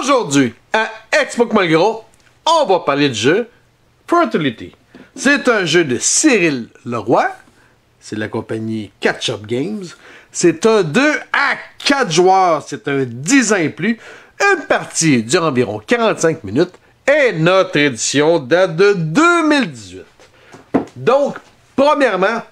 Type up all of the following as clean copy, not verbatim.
Aujourd'hui, à Xbox Malgros, on va parler du jeu Fertility. C'est un jeu de Cyril Leroy. C'est de la compagnie Catch-Up Games. C'est un 2 à 4 joueurs. C'est un 10 ans et plus. Une partie dure environ 45 minutes. Et notre édition date de 2018. Donc, premièrement,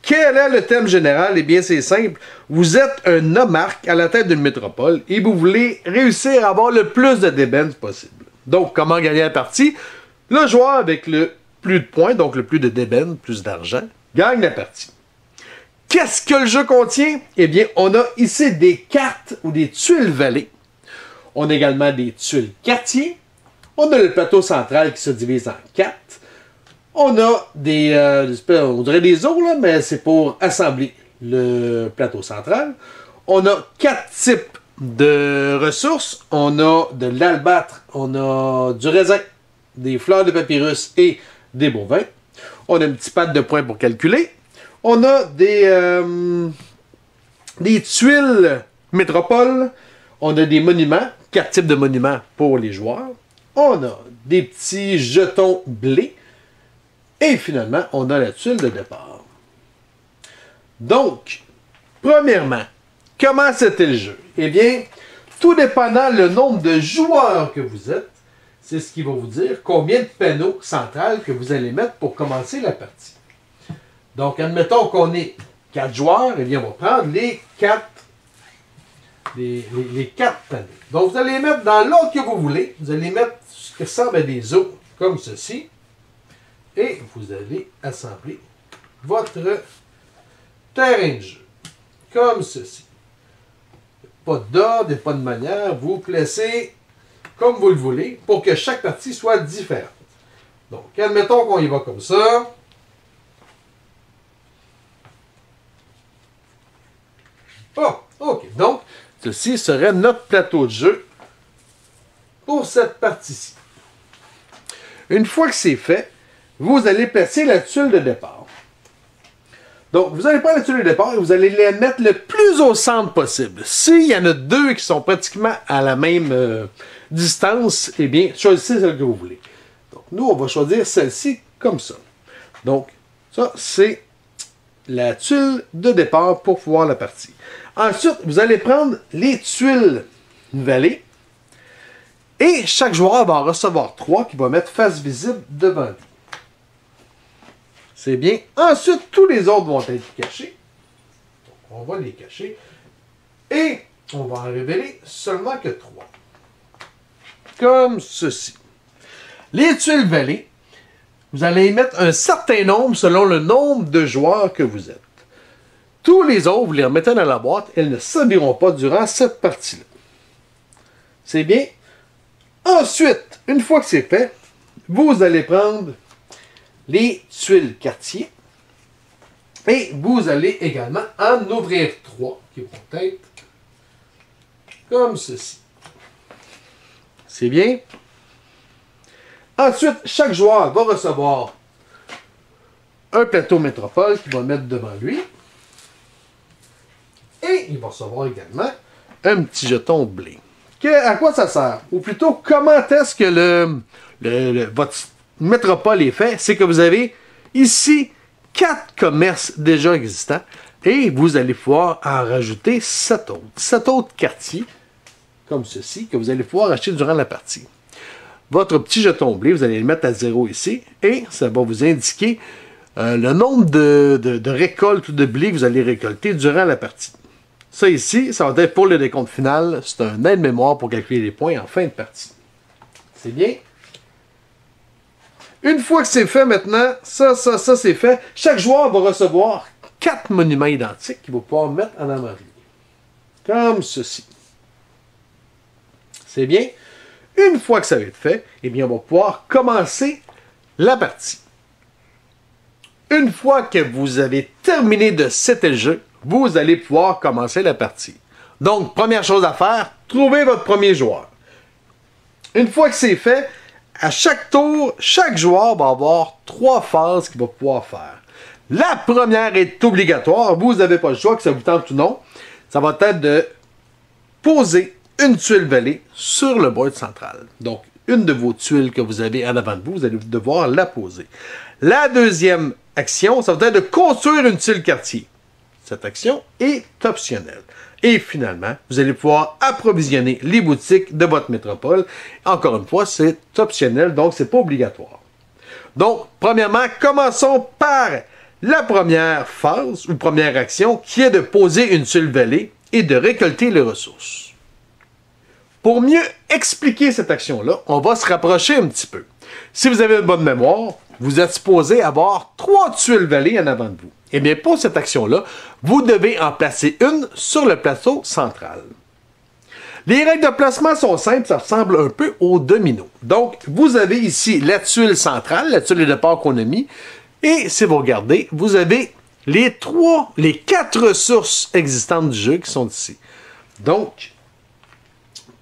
quel est le thème général? Eh bien, c'est simple. Vous êtes un nomarque à la tête d'une métropole et vous voulez réussir à avoir le plus de d'ébène possible. Donc, comment gagner la partie? Le joueur avec le plus de points, donc le plus de d'ébène, plus d'argent, gagne la partie. Qu'est-ce que le jeu contient? Eh bien, on a ici des cartes ou des tuiles vallées. On a également des tuiles quartiers. On a le plateau central qui se divise en 4. On a des, on dirait des os, là, mais c'est pour assembler le plateau central. On a 4 types de ressources. On a de l'albâtre, on a du raisin, des fleurs de papyrus et des bovins. On a un petit pad de points pour calculer. On a des tuiles métropole. On a des monuments, 4 types de monuments pour les joueurs. On a des petits jetons blés. Et finalement, on a la tuile de départ. Donc, premièrement, comment c'était le jeu? Eh bien, tout dépendant le nombre de joueurs que vous êtes, c'est ce qui va vous dire combien de panneaux centrales que vous allez mettre pour commencer la partie. Donc, admettons qu'on est 4 joueurs, eh bien, on va prendre les 4 panneaux. Donc, vous allez les mettre dans l'ordre que vous voulez. Vous allez mettre ce qui ressemble à des os, comme ceci. Et vous allez assembler votre terrain de jeu, comme ceci. Pas d'ordre et pas de manière, vous placez comme vous le voulez pour que chaque partie soit différente. Donc, admettons qu'on y va comme ça. Oh, ok. Donc, ceci serait notre plateau de jeu pour cette partie-ci. Une fois que c'est fait, vous allez placer la tuile de départ. Donc, vous allez prendre la tuile de départ et vous allez les mettre le plus au centre possible. S'il y en a deux qui sont pratiquement à la même distance, eh bien, choisissez celle que vous voulez. Donc, nous, on va choisir celle-ci comme ça. Donc, ça, c'est la tuile de départ pour pouvoir la partie. Ensuite, vous allez prendre les tuiles vallées et chaque joueur va en recevoir 3 qui va mettre face visible devant lui. C'est bien. Ensuite, tous les autres vont être cachés. Donc, on va les cacher. Et on va en révéler seulement que 3. Comme ceci. Les tuiles vallées, vous allez y mettre un certain nombre selon le nombre de joueurs que vous êtes. Tous les autres, vous les remettez dans la boîte. Elles ne serviront pas durant cette partie-là. C'est bien. Ensuite, une fois que c'est fait, vous allez prendre les tuiles quartier. Et vous allez également en ouvrir 3 qui vont être comme ceci. C'est bien. Ensuite, chaque joueur va recevoir un plateau métropole qu'il va mettre devant lui. Et il va recevoir également un petit jeton blé. À quoi ça sert? Ou plutôt, comment est-ce que votre métropole est fait? C'est que vous avez ici 4 commerces déjà existants et vous allez pouvoir en rajouter 7 autres. 7 autres quartiers, comme ceci, que vous allez pouvoir acheter durant la partie. Votre petit jeton blé, vous allez le mettre à 0 ici et ça va vous indiquer le nombre de récoltes ou de blé que vous allez récolter durant la partie. Ça ici, ça va être pour le décompte final. C'est un aide-mémoire pour calculer les points en fin de partie. C'est bien. Une fois que c'est fait maintenant, ça c'est fait. Chaque joueur va recevoir 4 monuments identiques qu'il va pouvoir mettre en avant de lui. Comme ceci. C'est bien. Une fois que ça va être fait, eh bien, on va pouvoir commencer la partie. Une fois que vous avez terminé de setter le jeu, vous allez pouvoir commencer la partie. Donc, première chose à faire, trouvez votre premier joueur. Une fois que c'est fait, à chaque tour, chaque joueur va avoir 3 phases qu'il va pouvoir faire. La première est obligatoire. Vous n'avez pas le choix, que ça vous tente ou non. Ça va être de poser une tuile volée sur le board central. Donc, une de vos tuiles que vous avez en avant de vous, vous allez devoir la poser. La deuxième action, ça va être de construire une tuile quartier. Cette action est optionnelle. Et finalement, vous allez pouvoir approvisionner les boutiques de votre métropole. Encore une fois, c'est optionnel, donc c'est pas obligatoire. Donc, premièrement, commençons par la première phase ou première action qui est de poser une tuile volée et de récolter les ressources. Pour mieux expliquer cette action-là, on va se rapprocher un petit peu. Si vous avez une bonne mémoire, vous êtes supposé avoir 3 tuiles volées en avant de vous. Eh bien, pour cette action-là, vous devez en placer une sur le plateau central. Les règles de placement sont simples, ça ressemble un peu au domino. Donc, vous avez ici la tuile centrale, la tuile de départ qu'on a mis, et si vous regardez, vous avez les 4 ressources existantes du jeu qui sont ici. Donc,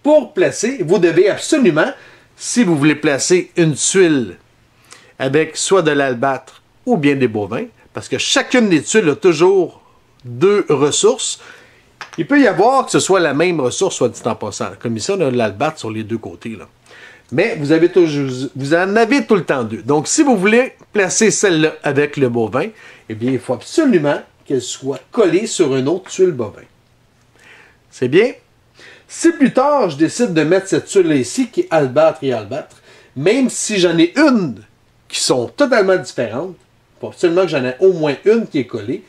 pour placer, vous devez absolument, si vous voulez placer une tuile avec soit de l'albâtre ou bien des bovins, parce que chacune des tuiles a toujours 2 ressources, il peut y avoir que ce soit la même ressource, soit dit en passant. Comme ici, on a de l'albâtre sur les 2 côtés, là. Mais vous en avez tout le temps 2. Donc, si vous voulez placer celle-là avec le bovin, eh bien, il faut absolument qu'elle soit collée sur une autre tuile bovin. C'est bien? Si plus tard, je décide de mettre cette tuile-là ici, qui est albâtre et albâtre, même si j'en ai une qui sont totalement différentes, il faut absolument que j'en ai au moins une qui est collée,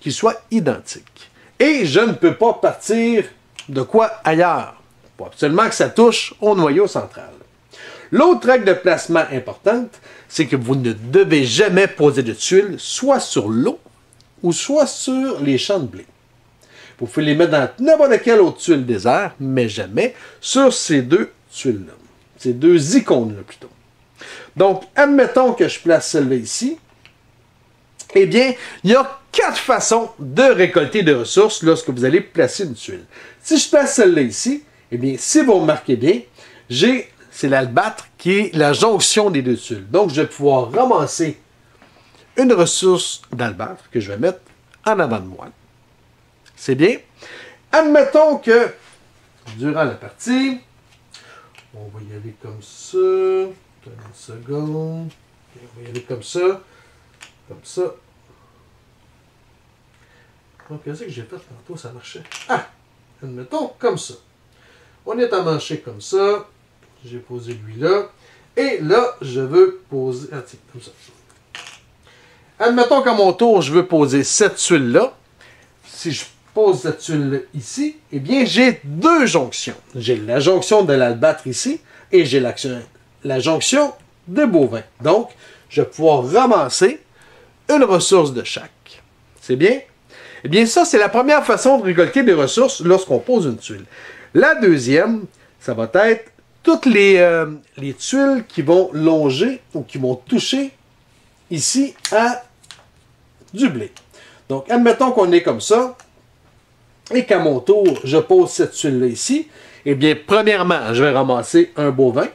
qui soit identique. Et je ne peux pas partir de quoi ailleurs. Il faut absolument que ça touche au noyau central. L'autre règle de placement importante, c'est que vous ne devez jamais poser de tuiles soit sur l'eau ou soit sur les champs de blé. Vous pouvez les mettre dans n'importe quelle autre tuile désert, mais jamais sur ces 2 tuiles-là. Ces 2 icônes-là, plutôt. Donc, admettons que je place celle-là ici. Eh bien, il y a 4 façons de récolter des ressources lorsque vous allez placer une tuile. Si je place celle-là ici, eh bien, si vous remarquez bien, c'est l'albâtre qui est la jonction des 2 tuiles. Donc, je vais pouvoir ramasser une ressource d'albâtre que je vais mettre en avant de moi. C'est bien. Admettons que, durant la partie, on va y aller comme ça. Une seconde. On va y aller comme ça. Comme ça. Donc, qu'est-ce que j'ai fait tantôt? Ça marchait. Ah! Admettons comme ça. On est amanché comme ça. J'ai posé lui là. Et là, je veux poser... Ah, tiens, comme ça. Admettons qu'à mon tour, je veux poser cette tuile-là. Si je pose cette tuile ici, eh bien, j'ai 2 jonctions. J'ai la jonction de l'albâtre ici et j'ai la jonction de bovin. Donc, je vais pouvoir ramasser une ressource de chaque. C'est bien? Eh bien, ça, c'est la première façon de récolter des ressources lorsqu'on pose une tuile. La deuxième, ça va être toutes les tuiles qui vont longer ou qui vont toucher ici à du blé. Donc, admettons qu'on est comme ça et qu'à mon tour, je pose cette tuile-là ici. Eh bien, premièrement, je vais ramasser un bovin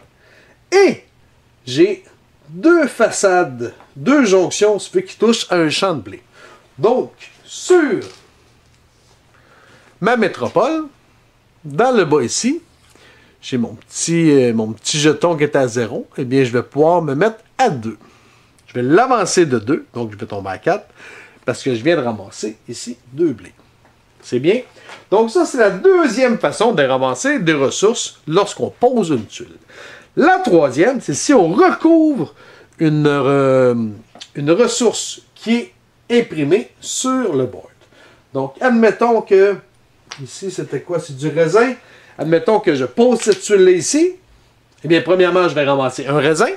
et j'ai 2 façades, 2 jonctions, ce qui touchent à un champ de blé. Donc, sur ma métropole, dans le bas ici, j'ai mon petit jeton qui est à 0. Eh bien, je vais pouvoir me mettre à 2. Je vais l'avancer de 2, donc je vais tomber à 4, parce que je viens de ramasser ici 2 blés. C'est bien? Donc ça, c'est la deuxième façon de ramasser des ressources lorsqu'on pose une tuile. La troisième, c'est si on recouvre une ressource qui est imprimée sur le board. Donc, admettons que, ici, c'était quoi? C'est du raisin. Admettons que je pose cette tuile-là ici. Eh bien, premièrement, je vais ramasser un raisin,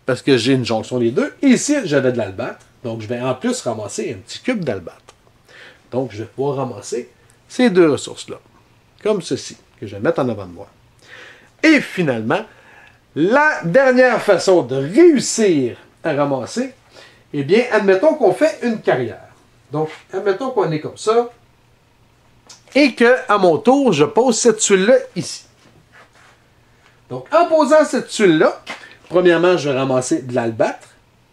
parce que j'ai une jonction des 2. Et ici, j'avais de l'albâtre. Donc, je vais en plus ramasser un petit cube d'albâtre. Donc, je vais pouvoir ramasser ces 2 ressources-là, comme ceci, que je vais mettre en avant de moi. Et finalement, la dernière façon de réussir à ramasser, eh bien, admettons qu'on fait une carrière. Donc, admettons qu'on est comme ça, et qu'à mon tour, je pose cette tuile-là ici. Donc, en posant cette tuile-là, premièrement, je vais ramasser de l'albâtre,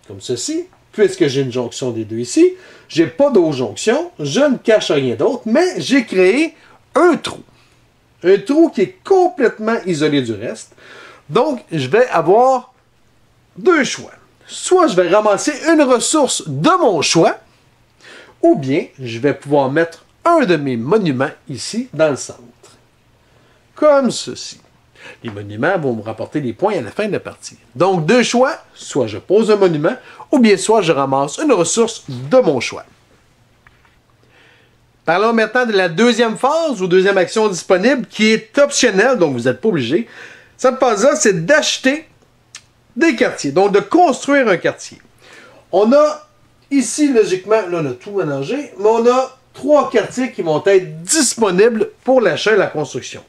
comme ceci, puisque j'ai une jonction des 2 ici. Je n'ai pas d'autre jonction, je ne cache rien d'autre, mais j'ai créé un trou. Un trou qui est complètement isolé du reste. Donc, je vais avoir deux choix. Soit je vais ramasser une ressource de mon choix, ou bien je vais pouvoir mettre un de mes monuments ici dans le centre. Comme ceci. Les monuments vont me rapporter des points à la fin de la partie. Donc, deux choix, soit je pose un monument, ou bien soit je ramasse une ressource de mon choix. Parlons maintenant de la deuxième phase ou deuxième action disponible qui est optionnelle, donc vous n'êtes pas obligé. Cette phase-là, c'est d'acheter des quartiers, donc de construire un quartier. On a ici, logiquement, là on a tout mélangé, mais on a 3 quartiers qui vont être disponibles pour l'achat et la construction.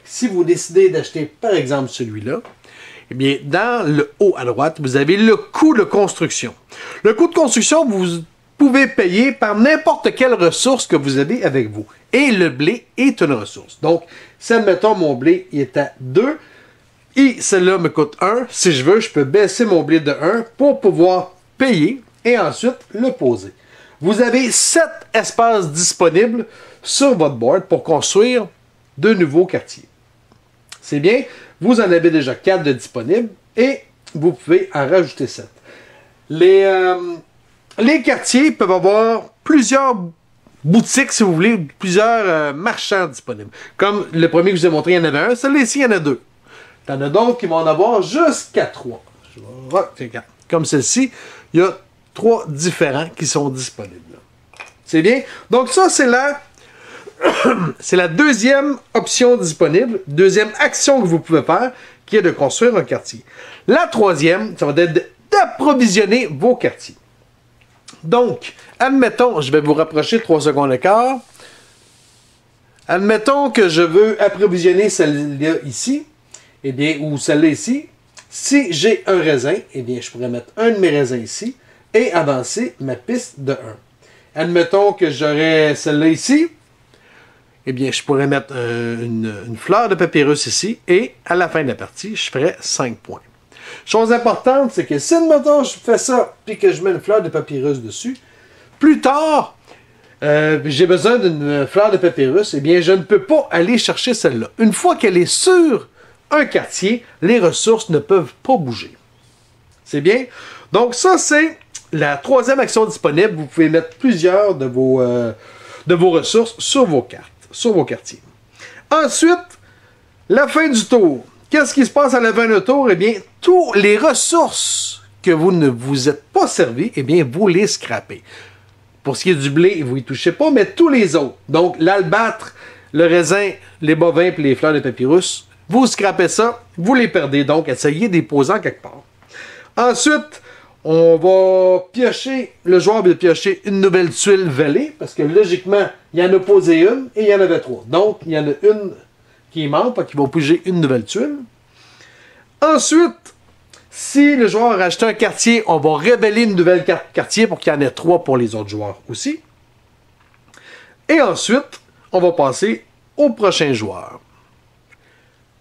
Si vous décidez d'acheter, par exemple, celui-là, eh bien, dans le haut à droite, vous avez le coût de construction. Le coût de construction, vous pouvez payer par n'importe quelle ressource que vous avez avec vous. Et le blé est une ressource. Donc, si, admettons, mon blé est à 2 et celle-là me coûte 1, si je veux, je peux baisser mon blé de 1 pour pouvoir payer et ensuite le poser. Vous avez 7 espaces disponibles sur votre board pour construire de nouveaux quartiers. C'est bien, vous en avez déjà 4 de disponibles et vous pouvez en rajouter 7. Les quartiers peuvent avoir plusieurs boutiques, si vous voulez, plusieurs marchands disponibles. Comme le premier que je vous ai montré, il y en avait un, celui-là ici, il y en a 2. Il y en a d'autres qui vont en avoir jusqu'à 3. Comme celle-ci, il y a 3 différents qui sont disponibles. C'est bien? Donc ça, c'est la deuxième option disponible, deuxième action que vous pouvez faire, qui est de construire un quartier. La troisième, ça va être d'approvisionner vos quartiers. Donc, admettons, je vais vous rapprocher 3 secondes et quart. Admettons que je veux approvisionner celle-là ici, eh bien, ou celle-là ici. Si j'ai un raisin, eh bien, je pourrais mettre un de mes raisins ici et avancer ma piste de 1. Admettons que j'aurais celle-là ici, eh bien, je pourrais mettre une fleur de papyrus ici et à la fin de la partie, je ferai 5 points. Chose importante, c'est que si, admettons, je fais ça puis que je mets une fleur de papyrus dessus, plus tard, j'ai besoin d'une fleur de papyrus, eh bien, je ne peux pas aller chercher celle-là. Une fois qu'elle est sur un quartier, les ressources ne peuvent pas bouger. C'est bien? Donc, ça, c'est la troisième action disponible. Vous pouvez mettre plusieurs de vos ressources sur vos cartes, sur vos quartiers. Ensuite, la fin du tour. Qu'est-ce qui se passe à la fin du tour? Eh bien, toutes les ressources que vous ne vous êtes pas servi, eh bien, vous les scrapez. Pour ce qui est du blé, vous n'y touchez pas, mais tous les autres. Donc, l'albâtre, le raisin, les bovins et les fleurs de papyrus, vous scrapez ça, vous les perdez. Donc, essayez de les poser en quelque part. Ensuite, on va piocher, le joueur va piocher une nouvelle tuile vallée, parce que logiquement, il y en a posé une et il y en avait 3. Donc, il y en a une qui est manque, donc il va piger une nouvelle tuile. Ensuite, si le joueur a rajouté un quartier, on va révéler une nouvelle carte quartier pour qu'il y en ait 3 pour les autres joueurs aussi. Et ensuite, on va passer au prochain joueur.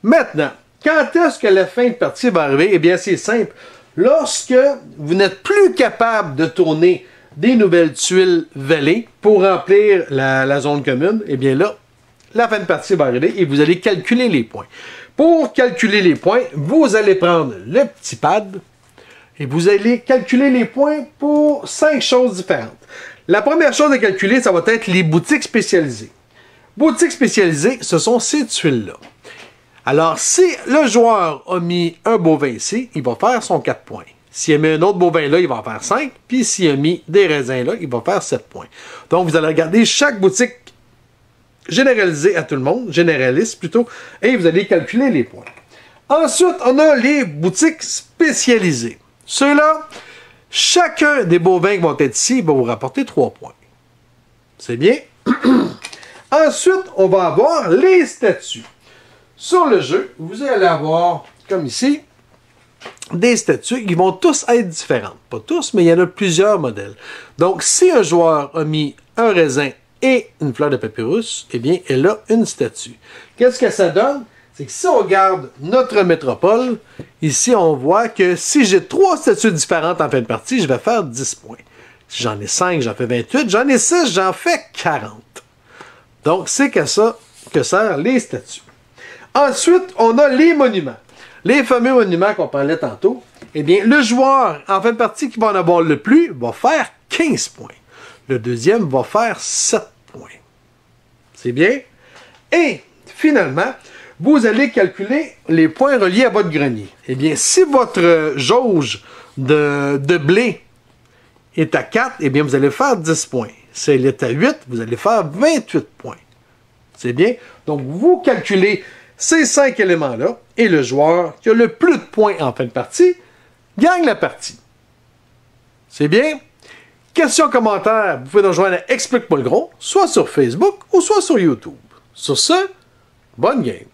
Maintenant, quand est-ce que la fin de partie va arriver? Eh bien, c'est simple. Lorsque vous n'êtes plus capable de tourner des nouvelles tuiles vallées pour remplir la zone commune, eh bien là, la fin de partie va arriver et vous allez calculer les points. Pour calculer les points, vous allez prendre le petit pad et vous allez calculer les points pour 5 choses différentes. La première chose à calculer, ça va être les boutiques spécialisées. Boutiques spécialisées, ce sont ces tuiles-là. Alors, si le joueur a mis un bovin ici, il va faire son 4 points. S'il a mis un autre bovin là, il va en faire 5. Puis s'il a mis des raisins là, il va faire 7 points. Donc, vous allez regarder chaque boutique généralisée à tout le monde, généraliste plutôt, et vous allez calculer les points. Ensuite, on a les boutiques spécialisées. Ceux-là, chacun des bovins qui vont être ici va vous rapporter 3 points. C'est bien. Ensuite, on va avoir les statues. Sur le jeu, vous allez avoir, comme ici, des statues qui vont tous être différentes. Pas tous, mais il y en a plusieurs modèles. Donc, si un joueur a mis un raisin et une fleur de papyrus, eh bien, elle a une statue. Qu'est-ce que ça donne? C'est que si on regarde notre métropole, ici, on voit que si j'ai 3 statues différentes en fin de partie, je vais faire 10 points. Si j'en ai 5, j'en fais 28. J'en ai 6, j'en fais 40. Donc, c'est que ça que servent les statues. Ensuite, on a les monuments. Les fameux monuments qu'on parlait tantôt. Eh bien, le joueur, en fin de partie, qui va en avoir le plus, va faire 15 points. Le deuxième va faire 7 points. C'est bien? Et, finalement, vous allez calculer les points reliés à votre grenier. Eh bien, si votre jauge de blé est à 4, eh bien, vous allez faire 10 points. Si elle est à 8, vous allez faire 28 points. C'est bien? Donc, vous calculez ces 5 éléments-là, et le joueur qui a le plus de points en fin de partie gagne la partie. C'est bien? Questions, commentaires, vous pouvez nous rejoindre à Explique-moi le gros, soit sur Facebook ou soit sur YouTube. Sur ce, bonne game!